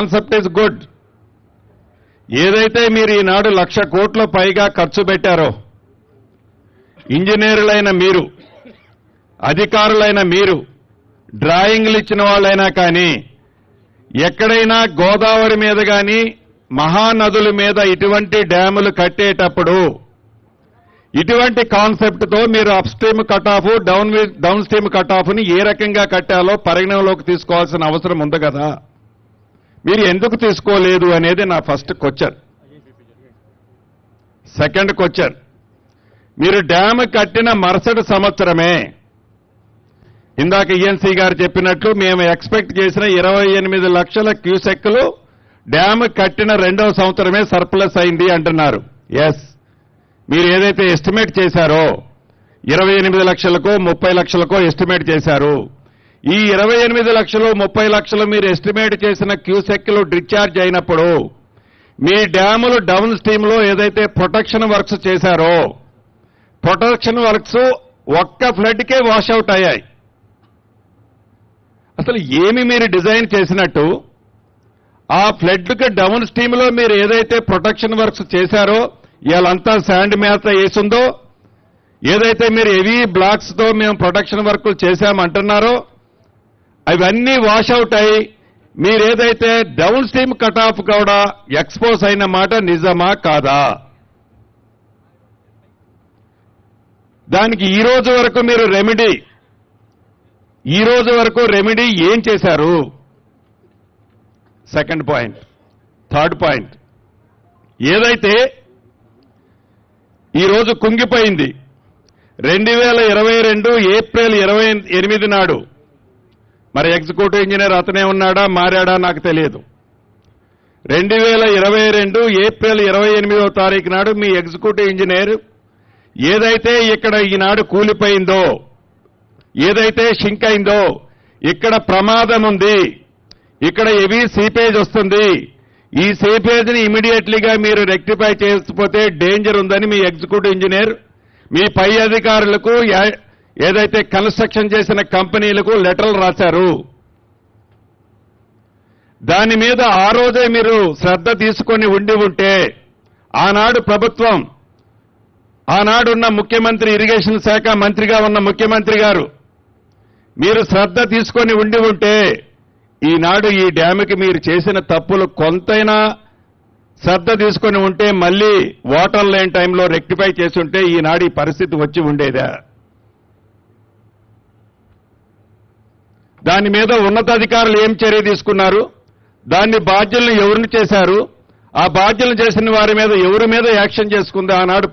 Concept is good. ఏదైతే మీరు ఈనాడు 1,00,000 కోట్ల పైగా ఖర్చు పెట్టారో, ఇంజనీర్లైన మీరు, అధికారులైన మీరు, డ్రాయింగ్లు ఇచ్చిన వాళ్ళైనా కానీ ఎక్కడైనా గోదావరి మీద కానీ మహానదుల మీద ఇటువంటి డ్యాములు కట్టేటప్పుడు ఇటువంటి కాన్సెప్ట్తో మీరు upstream cut off, downstream cut ఆఫ్ని ఏ రకంగా కట్టాలో పరిగణనలోకి తీసుకోవాల్సిన అవసరం ఉంది కదా. మీరు ఎందుకు తీసుకోలేదు అనేది నా ఫస్ట్ క్వశ్చన్. సెకండ్ క్వశ్చన్, మీరు డ్యామ్ కట్టిన మరుసటి సంవత్సరమే ఇందాక ఈఎన్సీ గారు చెప్పినట్లు మేము ఎక్స్పెక్ట్ చేసిన 28 లక్షల క్యూసెక్లు డ్యామ్ కట్టిన 2వ సంవత్సరమే సర్ప్లస్ అయింది అంటున్నారు. ఎస్, మీరు ఏదైతే ఎస్టిమేట్ చేశారో 28 లక్షలకో 30 లక్షలకో ఎస్టిమేట్ చేశారు. ఈ 28 లక్షలు 30 లక్షలు మీరు ఎస్టిమేట్ చేసిన క్యూసెక్లు డిశ్చార్జ్ అయినప్పుడు మీ డ్యాములు డౌన్ స్ట్రీమ్లో ఏదైతే ప్రొటెక్షన్ వర్క్స్ చేశారో ప్రొటెక్షన్ వర్క్స్ ఒక్క ఫ్లడ్కే వాషౌట్ అయ్యాయి. అసలు ఏమి మీరు డిజైన్ చేసినట్టు ఆ ఫ్లడ్కి డౌన్ స్ట్రీమ్లో మీరు ఏదైతే ప్రొటెక్షన్ వర్క్స్ చేశారో ఇవాళంతా శాండ్ మేత వేసిందో, ఏదైతే మీరు హెవీ బ్లాక్స్తో మేము ప్రొటెక్షన్ వర్కులు చేశామంటున్నారో అవన్నీ వాషౌట్ అయి మీరేదైతే డౌన్ స్ట్రీమ్ కట్ ఆఫ్ కూడా ఎక్స్పోజ్ అయిన మాట నిజమా కాదా? దానికి ఈ రోజు వరకు రెమెడీ ఏం చేశారు? Second point. థర్డ్ పాయింట్, ఏదైతే ఈరోజు కుంగిపోయింది 2022 ఏప్రిల్ 28 నాడు, మరి ఎగ్జిక్యూటివ్ ఇంజనీర్ అతనే ఉన్నాడా మారాడా నాకు తెలియదు. 2022 ఏప్రిల్ 28వ తారీఖు నాడు మీ ఎగ్జిక్యూటివ్ ఇంజనీర్ ఏదైతే ఇక్కడ ఈనాడు కూలిపోయిందో, ఏదైతే షింక్ అయిందో, ఇక్కడ ప్రమాదం ఉంది, ఇక్కడ హెవీ సీపేజ్ వస్తుంది, ఈ సీపేజ్ని ఇమీడియట్లీగా మీరు రెక్టిఫై చేయకపోతే డేంజర్ ఉందని మీ ఎగ్జిక్యూటివ్ ఇంజనీర్ మీ పై అధికారులకు ఏదైతే కన్స్ట్రక్షన్ చేసిన కంపెనీలకు లెటర్లు రాశారు. దాని మీద ఆ రోజే మీరు శ్రద్ధ తీసుకొని ఉంటే ఆనాడు ప్రభుత్వం, ఆనాడున్న ముఖ్యమంత్రి, ఇరిగేషన్ శాఖ మంత్రిగా ఉన్న ముఖ్యమంత్రి గారు మీరు శ్రద్ధ తీసుకొని ఉంటే ఈనాడు ఈ డ్యామ్కి మీరు చేసిన తప్పులు కొంతైనా శ్రద్ధ తీసుకొని ఉంటే మళ్ళీ వాటర్ లేని టైంలో రెక్టిఫై చేసుంటే ఈనాడు ఈ పరిస్థితి వచ్చి ఉండేదా? దాని మీద ఉన్నతాధికారులు ఏం చర్య తీసుకున్నారు? దాన్ని బాధ్యులను ఎవరిని చేశారు? ఆ బాధ్యులను చేసిన వారి మీద ఎవరి మీద యాక్షన్ చేసుకుంది ఆనాడు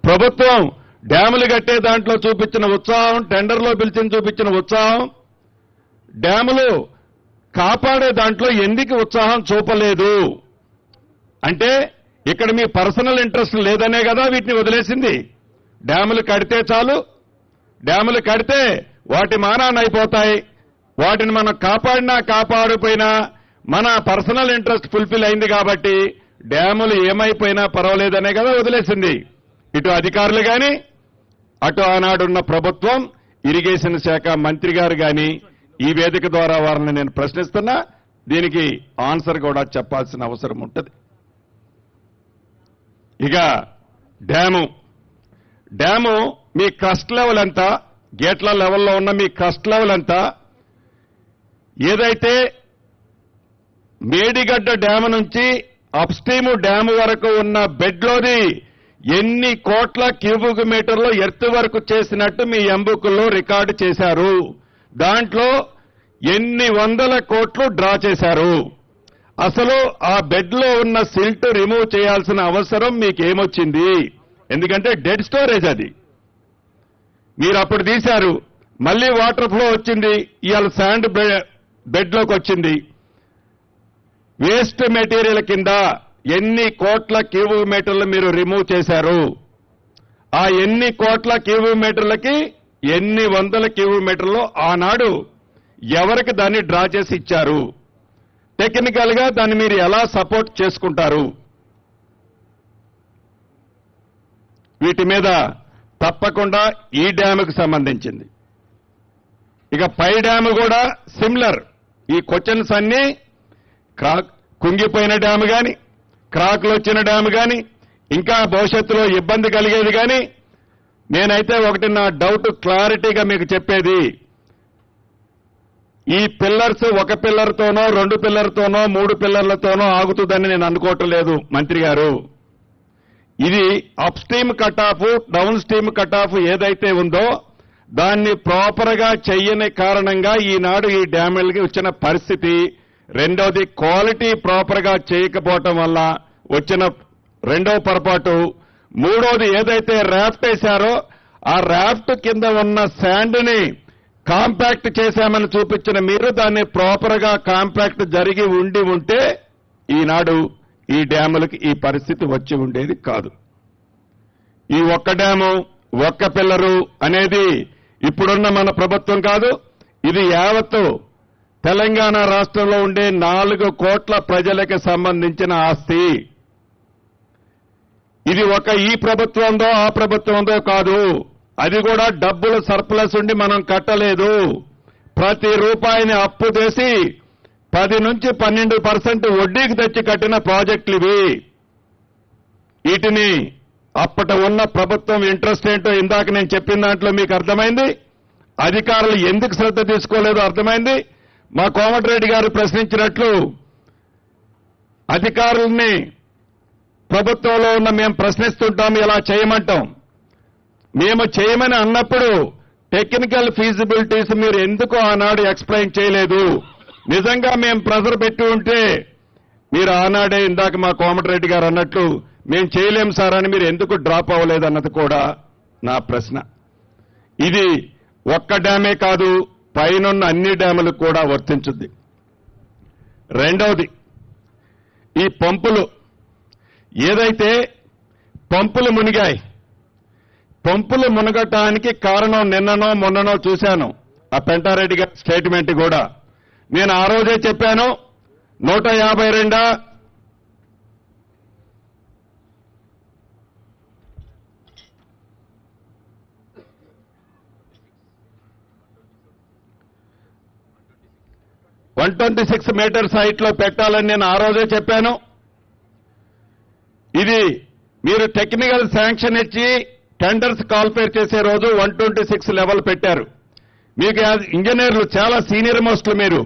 ప్రభుత్వం? డ్యాములు కట్టే దాంట్లో చూపించిన ఉత్సాహం, టెండర్లో పిలిచిన చూపించిన ఉత్సాహం, డ్యాములు కాపాడే దాంట్లో ఎందుకు ఉత్సాహం చూపలేదు? అంటే ఇక్కడ మీ పర్సనల్ ఇంట్రెస్ట్ లేదనే కదా వీటిని వదిలేసింది. డ్యాములు కడితే చాలు, డ్యాములు కడితే వాటి మానాన్ని అయిపోతాయి, వాటిని మనం కాపాడినా కాపాడిపోయినా మన పర్సనల్ ఇంట్రెస్ట్ ఫుల్ఫిల్ అయింది కాబట్టి డ్యాములు ఏమైపోయినా పర్వాలేదనే కదా వదిలేసింది. ఇటు అధికారులు కానీ అటు ఆనాడున్న ప్రభుత్వం, ఇరిగేషన్ శాఖ మంత్రి గారు కానీ ఈ వేదిక ద్వారా వారిని నేను ప్రశ్నిస్తున్నా. దీనికి ఆన్సర్ కూడా చెప్పాల్సిన అవసరం ఉంటుంది. ఇక డ్యాము మీ క్రస్ట్ లెవెల్ ఎంత, గేట్ల లెవెల్లో ఉన్న మీ క్రస్ట్ లెవెల్ ఎంత, ఏదైతే మేడిగడ్డ డ్యాము నుంచి అప్ స్ట్రీమ్ డ్యాము వరకు ఉన్న బెడ్లోది ఎన్ని కోట్ల క్యూబిక్ మీటర్లు ఎర్త్ వరకు చేసినట్టు మీ ఎంబుకుల్లో రికార్డు చేశారు. దాంట్లో ఎన్ని వందల కోట్లు డ్రా చేశారు. అసలు ఆ బెడ్లో ఉన్న సిల్ట్ రిమూవ్ చేయాల్సిన అవసరం మీకేమొచ్చింది? ఎందుకంటే డెడ్ స్టోరేజ్ అది. మీరు అప్పుడు తీశారు, మళ్లీ వాటర్ ఫ్లో వచ్చింది, ఇవాళ శాండ్ బెడ్లోకి వచ్చింది. వేస్ట్ మెటీరియల్ కింద ఎన్ని కోట్ల క్యూబిక్ మీటర్లు మీరు రిమూవ్ చేశారు? ఆ ఎన్ని కోట్ల క్యూబిక్ మీటర్లకి ఎన్ని వందల క్యూబిక్ మీటర్లు ఆనాడు ఎవరికి దాన్ని డ్రా చేసి ఇచ్చారు? టెక్నికల్ గా దాన్ని మీరు ఎలా సపోర్ట్ చేసుకుంటారు? వీటి మీద తప్పకుండా ఈ డ్యాముకు సంబంధించింది. ఇక పై డ్యాము కూడా సిమిలర్. ఈ క్వశ్చన్స్ అన్ని కుంగిపోయిన డ్యాము కానీ, క్రాక్లు వచ్చిన డ్యాము కానీ, ఇంకా భవిష్యత్తులో ఇబ్బంది కలిగేది కానీ, నేనైతే ఒకటి నా డౌట్ క్లారిటీగా మీకు చెప్పేది, ఈ పిల్లర్స్ ఒక పిల్లర్తోనో 2 పిల్లర్తోనో 3 పిల్లర్లతోనో ఆగుతుందని నేను అనుకోవటం లేదు మంత్రి గారు. ఇది up stream cut off, downstream cut of ఏదైతే ఉందో దాన్ని ప్రాపర్ గా చెయ్యని కారణంగా ఈనాడు ఈ డ్యాములకి వచ్చిన పరిస్థితి. రెండోది క్వాలిటీ ప్రాపర్ గా చేయకపోవటం వల్ల వచ్చిన రెండో పొరపాటు. మూడోది ఏదైతే ర్యాఫ్ట్ వేశారో ఆ ర్యాఫ్ట్ కింద ఉన్న శాండ్ ని కాంపాక్ట్ చేశామని చూపించిన మీరు దాన్ని ప్రాపర్ గా కాంపాక్ట్ జరిగి ఉంటే ఈనాడు ఈ డ్యాములకి ఈ పరిస్థితి వచ్చి ఉండేది కాదు. ఈ ఒక్క డ్యాము ఒక్క పిల్లరు అనేది ఇప్పుడున్న మన ప్రభుత్వం కాదు, ఇది యావత్తు తెలంగాణ రాష్ట్రంలో ఉండే 4 కోట్ల ప్రజలకు సంబంధించిన ఆస్తి. ఇది ఒక ఈ ప్రభుత్వందో ఆ ప్రభుత్వందో కాదు, అది కూడా డబ్బులు సర్ప్లస్ ఉండి మనం కట్టలేదు. ప్రతి రూపాయిని అప్పు చేసి 10 నుంచి 12% వడ్డీకి తెచ్చి కట్టిన ప్రాజెక్టులు ఇవి. వీటిని అప్పట ఉన్న ప్రభుత్వం ఇంట్రెస్ట్ ఏంటో ఇందాక నేను చెప్పిన దాంట్లో మీకు అర్థమైంది. అధికారులు ఎందుకు శ్రద్ధ తీసుకోలేదో అర్థమైంది. మా కోమటిరెడ్డి గారు ప్రశ్నించినట్లు అధికారుల్ని ప్రభుత్వంలో ఉన్న మేము ప్రశ్నిస్తుంటాం, ఇలా చేయమంటాం. మేము చేయమని అన్నప్పుడు టెక్నికల్ ఫీజిబిలిటీస్ మీరు ఎందుకు ఆనాడు ఎక్స్ప్లెయిన్ చేయలేదు? నిజంగా మేము ప్రెజర్ పెట్టి ఉంటే మీరు ఆనాడే ఇందాక మా కోమటిరెడ్డి గారు అన్నట్లు మేము చేయలేం సార్ అని మీరు ఎందుకు డ్రాప్ అవ్వలేదన్నది కూడా నా ప్రశ్న. ఇది ఒక్క డ్యామే కాదు, పైనున్న అన్ని డ్యాములకు కూడా వర్తించుద్ది. రెండవది, ఈ పంపులు ఏదైతే పంపులు మునిగాయి, పంపులు మునగటానికి కారణం నిన్ననో మొన్ననో చూశాను ఆ పెంటారెడ్డి గారి స్టేట్మెంట్ కూడా. నేను ఆ రోజే చెప్పాను 152 126 మీటర్స్ హైట్ లో పెట్టాలని నేను ఆ రోజే చెప్పాను. ఇది మీరు టెక్నికల్ శాంక్షన్ ఇచ్చి టెండర్స్ కాల్ఫేర్ చేసే రోజు 126 లెవెల్ పెట్టారు. మీకు ఇంజనీర్లు చాలా సీనియర్ మోస్టులు మీరు.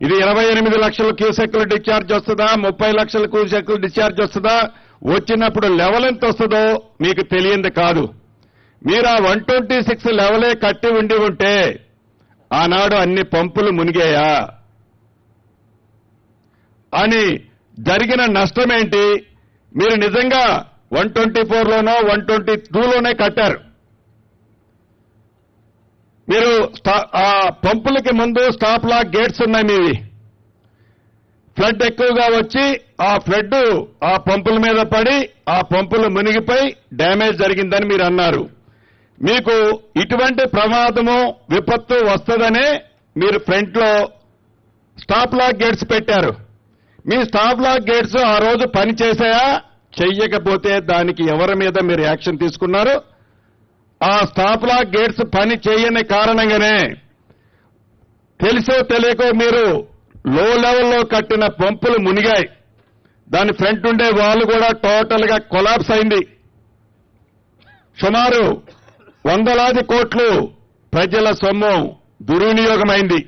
ఇది 28 లక్షల క్యూసెక్లు డిశ్చార్జ్ వస్తుందా, 30 లక్షల క్యూసెక్లు డిశ్చార్జ్ వస్తుందా, వచ్చినప్పుడు లెవెల్ ఎంత వస్తుందో మీకు తెలియంది కాదు. మీరు ఆ 126 లెవెలే కట్టి ఉంటే ఆనాడు అన్ని పంపులు మునిగాయా అని జరిగిన నష్టం ఏంటి? మీరు నిజంగా 124లోనో 122లోనే కట్టారు. మీరు ఆ పంపులకి ముందు స్టాప్ లాక్ గేట్స్ ఉన్నాయి మీవి. ఫ్లడ్ ఎక్కువగా వచ్చి ఆ ఫ్లడ్ ఆ పంపుల మీద పడి ఆ పంపులు మునిగిపోయి డ్యామేజ్ జరిగిందని మీరు అన్నారు. మీకు ఇటువంటి ప్రమాదము విపత్తు వస్తుందనే మీరు ఫ్రంట్లో స్టాప్ లాక్ గేట్స్ పెట్టారు. మీ స్టాప్ లాక్ గేట్స్ ఆ రోజు పని చేశాయా? చెయ్యకపోతే దానికి ఎవరి మీద మీరు యాక్షన్ తీసుకున్నారు? ఆ స్టాప్ లాక్ గేట్స్ పని చేయని కారణంగానే తెలుసో తెలియకో మీరు లో లెవెల్లో కట్టిన పంపులు మునిగాయి. దాని ఫ్రంట్ ఉండే వాల్ కూడా టోటల్ గా కొలాప్స్ అయింది. సుమారు 100 కోట్లు ప్రజల సొమ్ము దుర్వినియోగమైంది.